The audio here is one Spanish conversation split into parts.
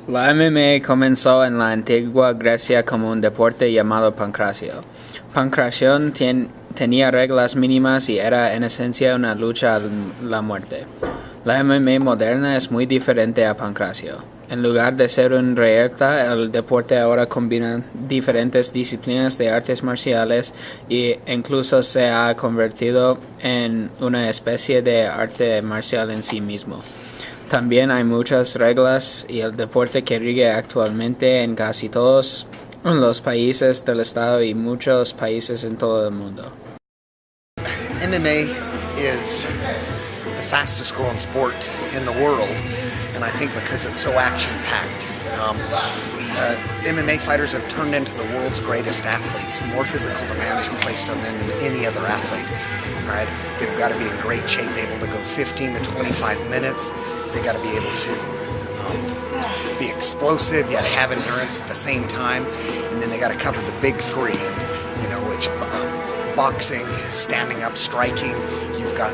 La MMA comenzó en la antigua Grecia como un deporte llamado pancracio. Pancración tenía reglas mínimas y era en esencia una lucha a la muerte. La MMA moderna es muy diferente a pancracio. En lugar de ser un reyerta, el deporte ahora combina diferentes disciplinas de artes marciales e incluso se ha convertido en una especie de arte marcial en sí mismo. También hay muchas reglas y el deporte que rige actualmente en casi todos los países del estado y muchos países en todo el mundo. MMA is the fastest growing sport in the world, and I think because it's so action-packed. MMA fighters have turned into the world's greatest athletes. More physical demands are placed on them than any other athlete. Right? They've got to be in great shape, able to go 15 to 25 minutes. They got to be able to be explosive, yet have endurance at the same time. And then they got to cover the big three, which boxing, standing up, striking. You've got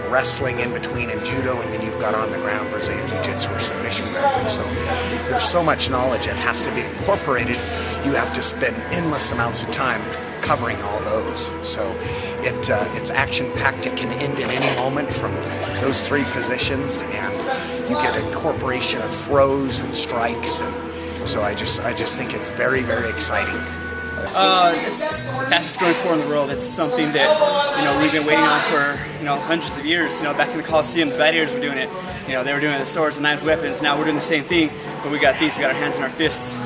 wrestling in between and judo, and then you've got on the ground Brazilian Jiu-Jitsu or submission grappling. So there's so much knowledge that has to be incorporated. You have to spend endless amounts of time covering all those. So it's action-packed. It can end in any moment from those three positions, and you get a incorporation of throws and strikes. And so I just think it's very, very exciting. It's the fastest growing sport in the world. It's something that we've been waiting on for hundreds of years. Back in the Coliseum, the gladiators were doing it. They were doing the swords and knives, weapons. Now we're doing the same thing, but we got these. We got our hands and our fists.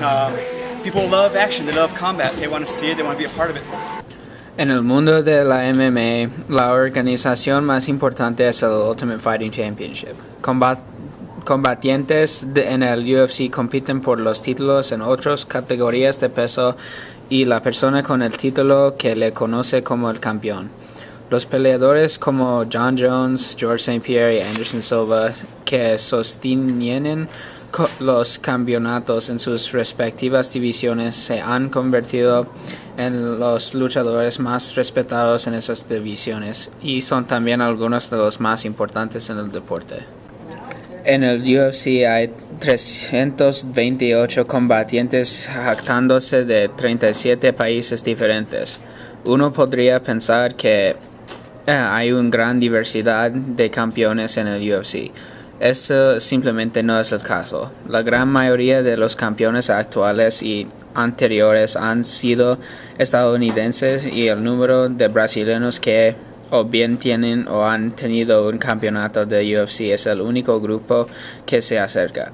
People love action. They love combat. They want to see it. They want to be a part of it. En el mundo de la MMA, la organización más importante es el Ultimate Fighting Championship. Combatientes en el UFC compiten por los títulos en otras categorías de peso y la persona con el título que le conoce como el campeón. Los peleadores como John Jones, George St. Pierre y Anderson Silva, que sostienen los campeonatos en sus respectivas divisiones, se han convertido en los luchadores más respetados en esas divisiones y son también algunos de los más importantes en el deporte. En el UFC hay 328 combatientes jactándose de 37 países diferentes. Uno podría pensar que hay una gran diversidad de campeones en el UFC. Eso simplemente no es el caso. La gran mayoría de los campeones actuales y anteriores han sido estadounidenses y el número de brasileños que o bien tienen o han tenido un campeonato de UFC es el único grupo que se acerca.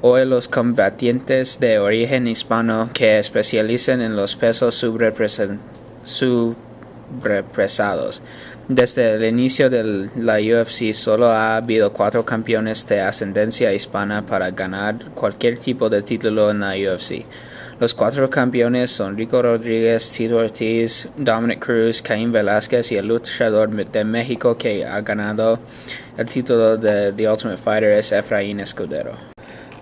Hoy los combatientes de origen hispano que especializan en los pesos subrepresados. Desde el inicio de la UFC solo ha habido 4 campeones de ascendencia hispana para ganar cualquier tipo de título en la UFC. Los 4 campeones son Rico Rodríguez, Tito Ortiz, Dominic Cruz, Caín Velázquez y el luchador de México que ha ganado el título de The Ultimate Fighter es Efraín Escudero.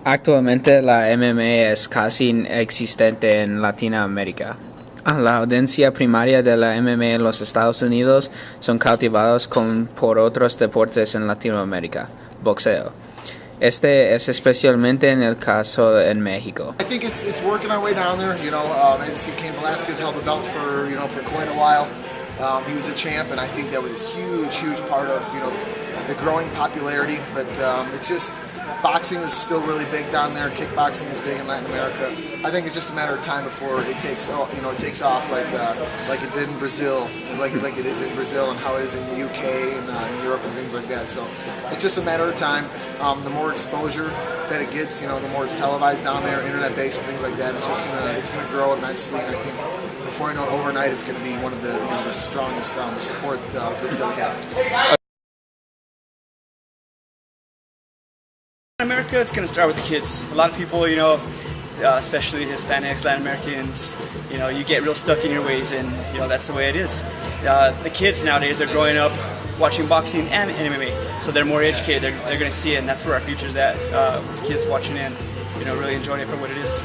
Actualmente la MMA es casi inexistente en Latinoamérica. La audiencia primaria de la MMA en los Estados Unidos son cautivados por otros deportes en Latinoamérica, boxeo. Este es especialmente en el caso en México. I think it's working our way down there. As you see, Cain Velasquez held the belt for quite a while. He was a champ, and I think that was a huge part of the growing popularity. But it's just boxing is still really big down there. Kickboxing is big in Latin America. I think it's just a matter of time before it takes off like it did in Brazil, and like it is in Brazil, and how it is in the UK and in Europe and things like that. So it's just a matter of time. The more exposure that it gets, the more it's televised down there, internet-based and things like that. It's gonna grow immensely, and I think before you know it, overnight, it's going to be one of the strongest support groups that we have. In America, it's going to start with the kids. A lot of people, especially Hispanics, Latin Americans, you get real stuck in your ways, and that's the way it is. The kids nowadays are growing up watching boxing and MMA, so they're more educated. They're going to see it, and that's where our future's at. Kids watching and really enjoying it for what it is.